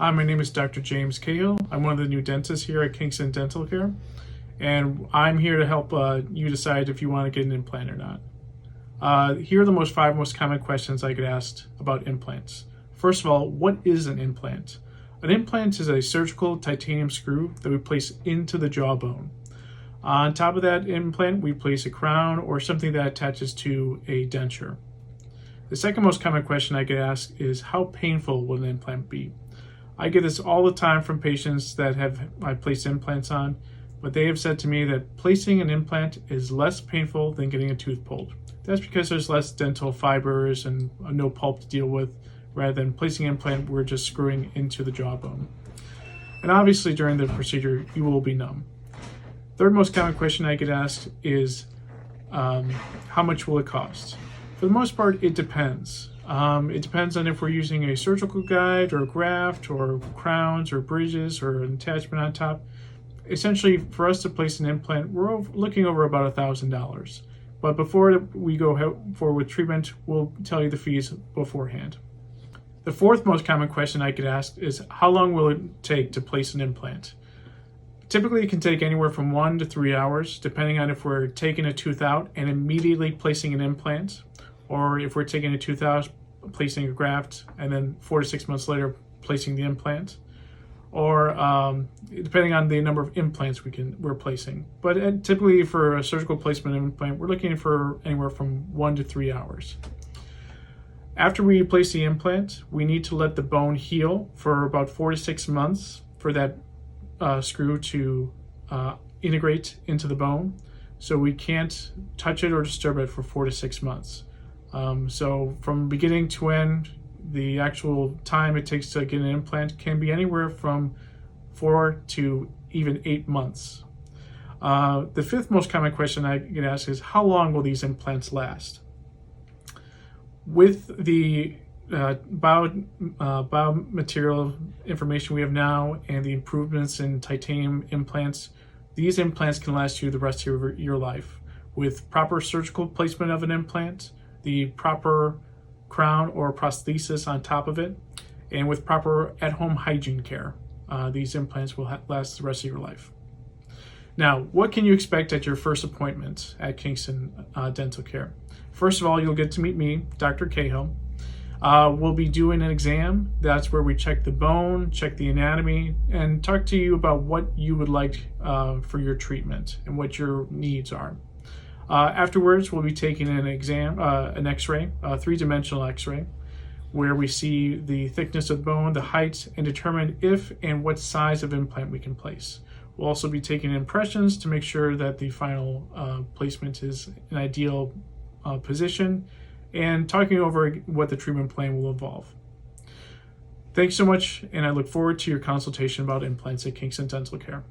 Hi, my name is Dr. James Cahill. I'm one of the new dentists here at Kingston Dental Care, and I'm here to help you decide if you want to get an implant or not. Here are the five most common questions I get asked about implants. First of all, what is an implant? An implant is a surgical titanium screw that we place into the jawbone. On top of that implant, we place a crown or something that attaches to a denture. The second most common question I get asked is, how painful will an implant be? I get this all the time from patients that I placed implants on, but they have said to me that placing an implant is less painful than getting a tooth pulled. That's because there's less dental fibers and no pulp to deal with, rather than placing an implant, we're just screwing into the jawbone. And obviously during the procedure, you will be numb. Third most common question I get asked is, how much will it cost? For the most part, it depends. It depends on if we're using a surgical guide or a graft or crowns or bridges or an attachment on top. Essentially, for us to place an implant, we're looking over about $1,000. But before we go forward with treatment, we'll tell you the fees beforehand. The fourth most common question I get asked is, how long will it take to place an implant? Typically, it can take anywhere from 1 to 3 hours, depending on if we're taking a tooth out and immediately placing an implant, or if we're taking a tooth out, placing a graft, and then 4 to 6 months later placing the implant, or depending on the number of implants we're placing. But typically for a surgical placement implant, we're looking for anywhere from 1 to 3 hours. After we place the implant, we need to let the bone heal for about 4 to 6 months for that screw to integrate into the bone. So we can't touch it or disturb it for 4 to 6 months. So from beginning to end, the actual time it takes to get an implant can be anywhere from 4 to even 8 months. The fifth most common question I get asked is, how long will these implants last? With the biomaterial information we have now and the improvements in titanium implants, these implants can last you the rest of your life. With proper surgical placement of an implant, the proper crown or prosthesis on top of it, and with proper at-home hygiene care, these implants will last the rest of your life. Now, what can you expect at your first appointment at Kingston Dental Care? First of all, you'll get to meet me, Dr. Cahill. We'll be doing an exam. That's where we check the bone, check the anatomy, and talk to you about what you would like for your treatment and what your needs are. Afterwards, we'll be taking an exam, an x-ray, a three-dimensional x-ray, where we see the thickness of the bone, the height, and determine if and what size of implant we can place. We'll also be taking impressions to make sure that the final placement is an ideal position, and talking over what the treatment plan will involve. Thanks so much, and I look forward to your consultation about implants at Kingston Dental Care.